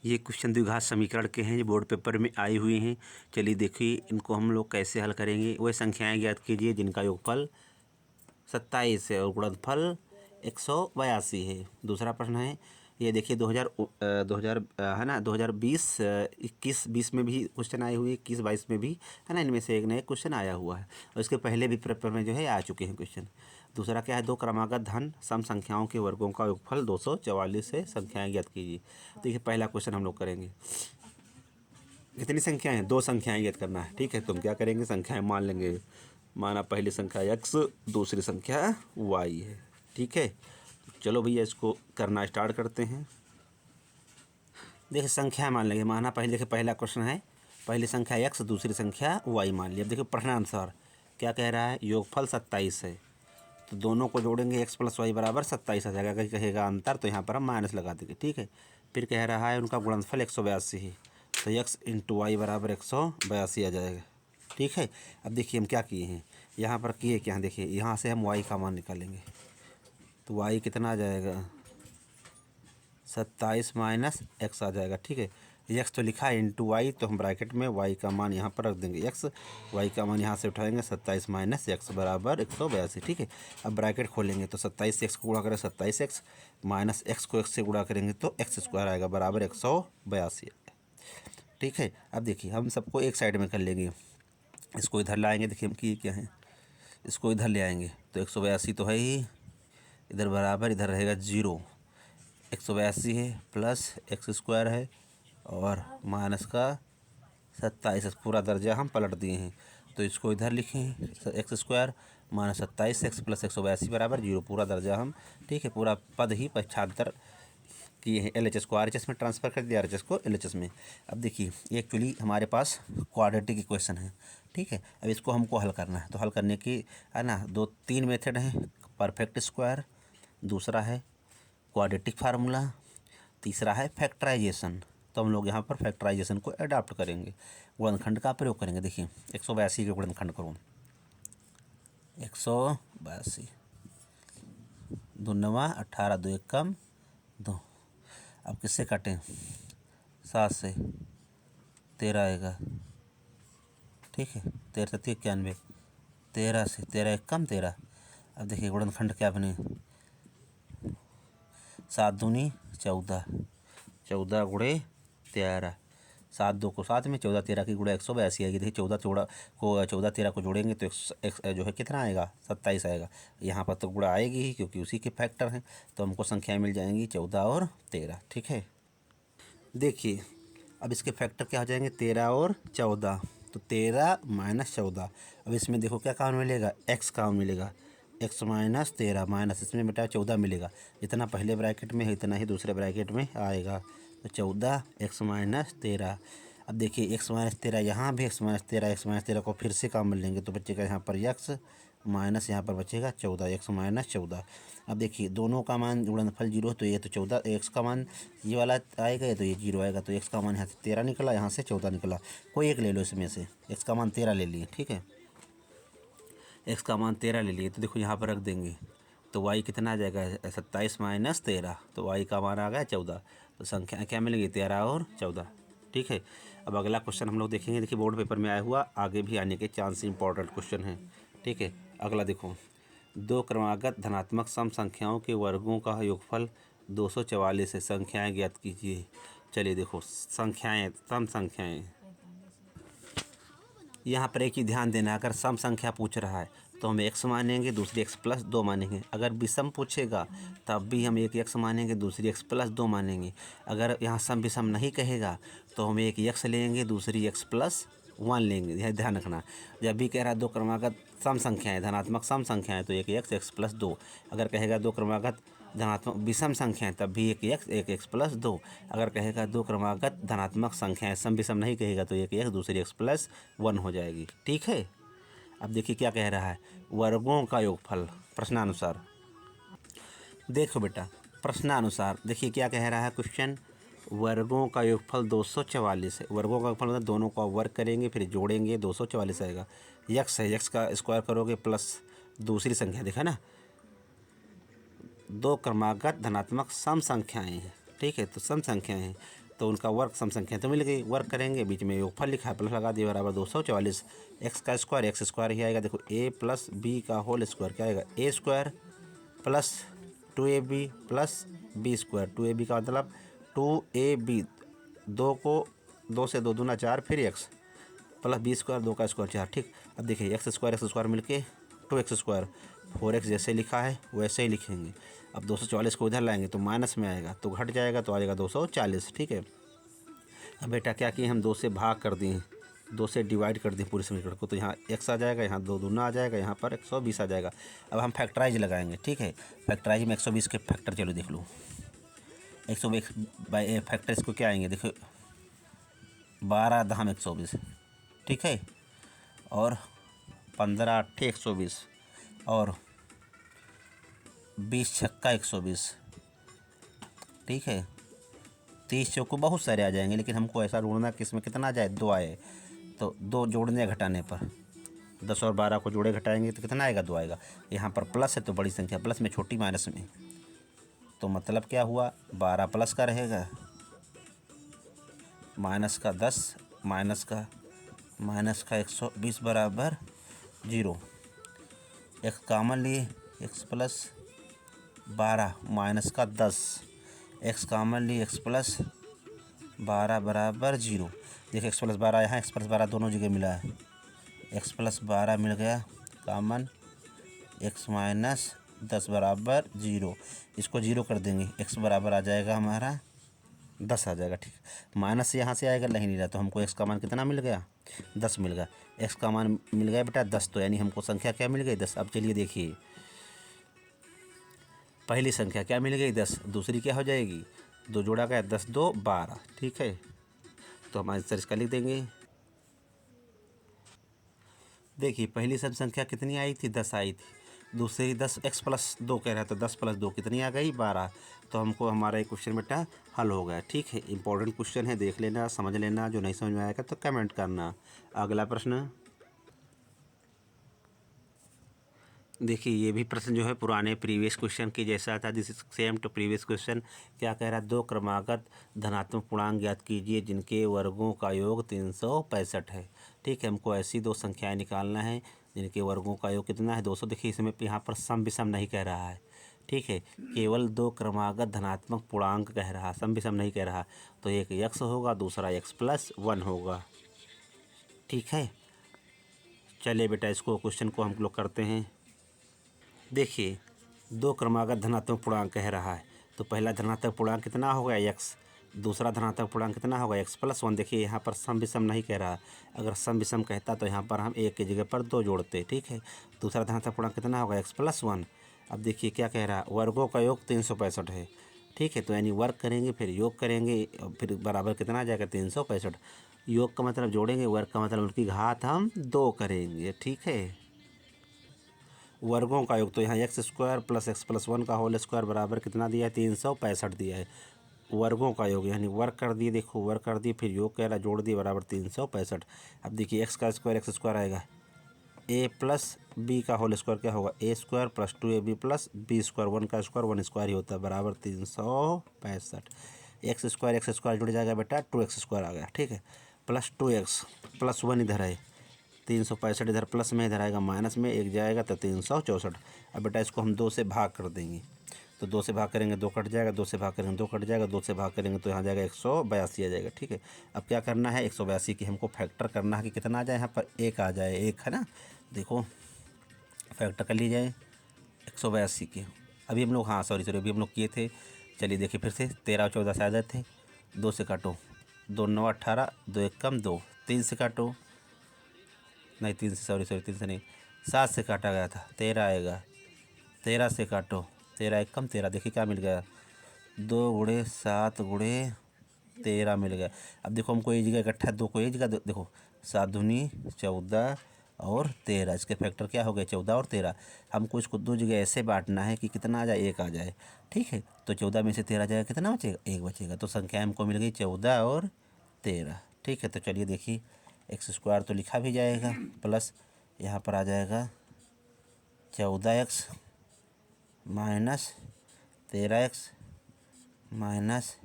ये क्वेश्चन द्विघात समीकरण के हैं, जो बोर्ड पेपर में आई हुई हैं। चलिए देखिए इनको हम लोग कैसे हल करेंगे। वह संख्याएं ज्ञात कीजिए जिनका योगफल 27 है और गुणनफल 182 है। दूसरा प्रश्न है, ये देखिए 2000 है ना, 2020 21 20 में भी क्वेश्चन आए हुए, 21 22 में भी है ना, इनमें से एक नया क्वेश्चन आया हुआ है और इसके पहले भी पेपर में जो है आ चुके हैं क्वेश्चन। दूसरा क्या है, दो क्रमागत धन सम संख्याओं के वर्गों का योगफल 244 है, संख्याएं ज्ञात कीजिए। देखिए पहला क्वेश्चन हम लोग करेंगे। कितनी संख्याएं हैं? दो संख्याएं ज्ञात करना है। ठीक है, तुम क्या करेंगे, संख्याएं मान लेंगे। माना पहली संख्या x, दूसरी संख्या y है। ठीक है, चलो भैया इसको करना स्टार्ट करते हैं। देखिए संख्या मान लेंगे। माना पहले देखिए पहला क्वेश्चन है, पहली संख्या x, दूसरी संख्या y मान लिया। अब देखिए प्रश्नानुसार क्या कह रहा है, योगफल 27 है तो दोनों को जोड़ेंगे x + y बराबर 27 आ जाएगा। कहीं कहेगा अंतर तो यहाँ पर हम माइनस लगा देंगे। ठीक है, फिर कह रहा है उनका गुणनफल 182 है तो x × y बराबर 182 आ जाएगा। ठीक है, अब देखिए हम क्या किए हैं, यहाँ पर किए क्या हैं, देखिए यहाँ से हम y का मान निकालेंगे तो y कितना आ जाएगा, 27 - x आ जाएगा। ठीक है, x तो लिखा है × y तो हम ब्रैकेट में y का मान यहाँ पर रख देंगे x, y का मान यहाँ से उठाएंगे 27 - x बराबर 182। ठीक है, अब ब्रैकेट खोलेंगे तो 27 से x को गुणा करें 27x माइनस x को x से गुणा करेंगे तो x² आएगा बराबर 182। ठीक है, अब देखिए हम सबको एक साइड में कर लेंगे, इसको इधर लाएंगे। देखिए हम किए क्या हैं, इसको इधर ले आएंगे तो 182 तो है ही, इधर बराबर इधर रहेगा 0। 182 है प्लस x² है और माइनस का 27, पूरा दर्जा हम पलट दिए हैं तो इसको इधर लिखें x² - 27x + 182 बराबर 0, पूरा दर्जा हम, ठीक है, पूरा पद ही पक्षांतर किए हैं। LHS को RHS में ट्रांसफ़र कर दिया, RHS को LHS में। अब देखिए एक्चुअली हमारे पास क्वाड्रेटिक इक्वेशन है। ठीक है, अब इसको हमको हल करना है तो हल करने की है ना, तीन मेथड हैं, परफेक्ट स्क्वायर, दूसरा है क्वाड्रेटिक फार्मूला, तीसरा है फैक्टराइजेशन। तो हम लोग यहाँ पर फैक्टराइजेशन को अडॉप्ट करेंगे, गुणनखंड का प्रयोग करेंगे। देखिए 182 के गुणनखंड करो, 182 2 9 18 2 1 2। अब किससे काटें, 7 से 13 आएगा। ठीक है, 13 × 91, 13 से 13 1 13। अब देखिए गुणनखंड क्या बने, 7 दूनी 14, 14 × 13, 7 2 को 7 में, 14 13 की गुणा 182 आएगी। देखिए 14 13 को जोड़ेंगे तो एक जो है कितना आएगा, 27 आएगा। यहाँ पर तो गुणा आएगी ही क्योंकि उसी के फैक्टर हैं, तो हमको संख्याएं मिल जाएंगी 14 और 13। ठीक है, देखिए अब इसके फैक्टर क्या हो जाएंगे, 13 और 14, तो 13 - 14। अब इसमें देखो क्या काम मिलेगा, x काम मिलेगा, x - 13 माइनस इसमें बेटा 14 मिलेगा। जितना पहले ब्रैकेट में है इतना ही दूसरे ब्रैकेट में आएगा, तो 14 x - 13। अब देखिए x - 13 यहाँ भी, x - 13 को फिर से काम मिल लेंगे तो बचेगा यहाँ पर x माइनस यहाँ पर बचेगा 14, x - 14। अब देखिए दोनों का मान गुणनफल 0 तो ये तो 14, x का मान ये वाला आएगा तो ये 0 आएगा, तो x का मान यहाँ से 13 निकला, यहाँ से 14 निकला। कोई एक ले लो इसमें से, x का मान 13 ले लिए। ठीक है, x का मान 13 ले लिए तो देखो यहाँ पर रख देंगे तो y कितना आ जाएगा, 27 - 13, तो y का मान आ गया 14। तो संख्या क्या मिलेगी, 13 और 14। ठीक है, अब अगला क्वेश्चन हम लोग देखेंगे। देखिए बोर्ड पेपर में आया हुआ, आगे भी आने के चांस इंपॉर्टेंट क्वेश्चन है। ठीक है, अगला देखो, दो क्रमागत धनात्मक सम संख्याओं के वर्गों का योगफल 244 है, संख्याएं ज्ञात कीजिए। चलिए देखो संख्याएं, सम संख्याएं, यहाँ पर एक ही ध्यान देना, अगर सम संख्या पूछ रहा है तो हम x मानेंगे, दूसरी x + 2 मानेंगे। अगर विषम पूछेगा तब भी हम एक x मानेंगे, दूसरी x + 2 मानेंगे। अगर यहाँ सम विषम नहीं कहेगा तो हम एक x लेंगे, दूसरी x + 1 लेंगे। यह ध्यान रखना, जब भी कह रहा है दो क्रमागत सम संख्याएं, धनात्मक सम संख्याएं तो एक x + 2। अगर कहेगा दो क्रमागत धनात्मक विषम संख्याएं तब भी एक x + 2। अगर कहेगा दो क्रमागत धनात्मक संख्याएं, सम विषम नहीं कहेगा तो एक x, दूसरी x + 1 हो जाएगी। ठीक है, अब देखिए क्या कह रहा है, वर्गों का योगफल प्रश्नानुसार। देखो बेटा प्रश्नानुसार देखिए क्या कह रहा है क्वेश्चन, वर्गों का योगफल 244 है। वर्गों का योगफल मतलब दोनों का वर्ग करेंगे फिर जोड़ेंगे 244 आएगा। x है, x का स्क्वायर करोगे प्लस दूसरी संख्या, देखा ना, दो क्रमागत धनात्मक सम संख्याएं हैं। ठीक है, तो सम संख्याएं हैं तो उनका वर्ग सम संख्या तो मिल गई। वर्ग करेंगे, बीच में योगफल लिखा है, प्लस लगा दिए बराबर 244। एक्स का स्क्वायर, एक्स स्क्वायर ही आएगा। देखो ए प्लस बी का होल स्क्वायर क्या आएगा, A square plus 2ab plus B square. 2ab का मतलब 2ab, 2 को 2 से 2 दूना 4, फिर एक्स प्लस बी स्क्वायर, 2 का स्क्वायर 4। ठीक, अब देखिए एक्स स्क्वायर मिलके 2x स्क्वायर, 4x जैसे लिखा है वैसे ही लिखेंगे। अब 244 को इधर लाएंगे तो माइनस में आएगा, तो घट जाएगा तो आ जाएगा 240। ठीक है, अब बेटा क्या किए हम 2 से भाग कर दिए, 2 से डिवाइड कर दिए पूरे समीकरण को, तो यहाँ x आ जाएगा, यहाँ 2 दूना आ जाएगा, यहाँ पर 120 आ जाएगा। अब हम फैक्टराइज लगाएंगे। ठीक है, फैक्टराइज में 120 के फैक्टर चलो देख लो। 120 बाई फैक्टर इसको क्या आएंगे, देखो 12 दहम 120। ठीक है, और 15 अट्ठे 120 और 20 छक्का 120। ठीक है, 30 चौको बहुत सारे आ जाएंगे, लेकिन हमको ऐसा ढूंढना कि इसमें कितना आ जाए, 2 आए। तो 2 जोड़ने घटाने पर 10 और 12 को जोड़े घटाएंगे तो कितना आएगा, 2 आएगा। यहाँ पर प्लस है तो बड़ी संख्या प्लस में, छोटी माइनस में, तो मतलब क्या हुआ, 12 प्लस का रहेगा, माइनस का 10, माइनस का 120 बराबर 0। एक्स कॉमन लिए, एक्स प्लस 12 माइनस का 10, एक्स कॉमन लिए, एक्स प्लस 12 बराबर 0। देखिए एक्स प्लस 12 यहाँ, एक्स प्लस 12 दोनों जगह मिला है, एक्स प्लस 12 मिल गया कॉमन, एक्स माइनस 10 बराबर 0। इसको 0 कर देंगे, एक्स बराबर आ जाएगा हमारा 10 आ जाएगा। ठीक, माइनस यहाँ से आएगा, नहीं रहा, तो हमको एक्स का मान कितना मिल गया, 10 मिल गया। एक्स का मान मिल गया बेटा 10, तो यानी हमको संख्या क्या मिल गई, 10। अब चलिए देखिए, पहली संख्या क्या मिल गई, 10, दूसरी क्या हो जाएगी, 2 जोड़ा गया, 10 2 12। ठीक है, तो हम आंसर इसका लिख देंगे। देखिए पहली सब संख्या कितनी आई थी, 10 आई थी। दूसरी 10, एक्स प्लस 2 कह रहा था, 10 प्लस 2 कितनी आ गई, 12। तो हमको हमारा एक क्वेश्चन बेटा हल हो गया। ठीक है, इंपॉर्टेंट क्वेश्चन है, देख लेना, समझ लेना, जो नहीं समझ में आएगा तो कमेंट करना। अगला प्रश्न देखिए, ये भी प्रश्न जो है पुराने प्रीवियस क्वेश्चन के जैसा था, this is same to previous question. क्या कह रहा है, 2 क्रमागत धनात्मक पूर्णांक ज्ञात कीजिए जिनके वर्गों का योग 365 है। ठीक है, हमको ऐसी 2 संख्याएं निकालना है जिनके वर्गों का योग कितना है, 200। देखिए इसमें यहाँ पर सम विषम नहीं कह रहा है। ठीक है, केवल 2 क्रमागत धनात्मक पूर्णांक कह रहा, सम विषम नहीं कह रहा। तो एक x होगा, दूसरा x+1 होगा। ठीक है, चलिए बेटा इसको क्वेश्चन को हम लोग करते हैं। देखिए 2 क्रमागत धनात्मक पूर्णांक कह रहा है, तो पहला धनात्मक पूर्णांक कितना होगा, x, दूसरा धनात्मक पूर्णांक कितना होगा, x+1। देखिए यहाँ पर सम विषम नहीं कह रहा, अगर सम विषम कहता तो यहाँ पर हम एक की जगह पर 2 जोड़ते। ठीक है, दूसरा धनात्मक पूर्णांक कितना होगा, x+1। अब देखिए क्या कह रहा है, वर्गों का योग 365 है। ठीक है, तो यानी वर्ग करेंगे, फिर योग करेंगे, फिर बराबर कितना आ जाएगा, 365। योग का मतलब जोड़ेंगे, वर्ग का मतलब उनकी घात हम 2 करेंगे। ठीक है, वर्गों का योग, तो यहाँ x² प्लस x+1 का होल स्क्वायर बराबर कितना दिया है, 365 दिया है। वर्गों का योग यानी वर्ग कर दिए, देखो वर्ग कर दिए, फिर योग कह रहा जोड़ दिए बराबर 365। अब देखिए x का स्क्वायर x² आएगा, a प्लस बी का होल स्क्वायर क्या होगा, a² plus 2ab plus B square, 1 का स्क्वायर 1 स्क्वायर ही होता है, बराबर 365। x² जुड़ जाएगा बेटा, 2x² आ गया। ठीक है, प्लस 2x प्लस 1 इधर है, 365 इधर प्लस में, इधर आएगा माइनस में, एक जाएगा तो 364। अब बेटा इसको हम 2 से भाग कर देंगे, तो 2 से भाग करेंगे 2 कट जाएगा, 2 से भाग करेंगे 2 कट जाएगा, 2 से भाग करेंगे तो यहाँ जाएगा 182 आ जाएगा। ठीक है, अब क्या करना है, 182 की हमको फैक्टर करना है कि कितना आ जाए, यहाँ पर 1 आ जाए, 1 है ना। देखो फैक्टर कर ली जाए 182 के। अभी हम लोग, हाँ सॉरी अभी हम लोग किए थे। चलिए देखिए फिर से, 13 और 14 से आदत थे, 2 से काटो, 2 9 18, 2 1 कम 2, 3 से काटो, नहीं 3 से, सॉरी 3 से नहीं, 7 से काटा गया था, 13 आएगा, 13 से काटो, 13 1 कम 13, देखिए क्या मिल गया, 2 गुणे 7 गुणे 13 मिल गया। अब देखो हमको एक जगह इकट्ठा, 2 को एक जगह देखो, 7 दूनी 14 और 13, इसके फैक्टर क्या हो गए, 14 और 13। हमको इसको 2 जगह ऐसे बांटना है कि कितना आ जाए, 1 आ जाए। ठीक है, तो 14 में से 13 जाएगा, कितना बचेगा, 1 बचेगा। तो संख्या हमको मिल गई 14 और 13। ठीक है, तो चलिए देखिए x² तो लिखा भी जाएगा, प्लस यहाँ पर आ जाएगा 14x माइनस 13x माइनस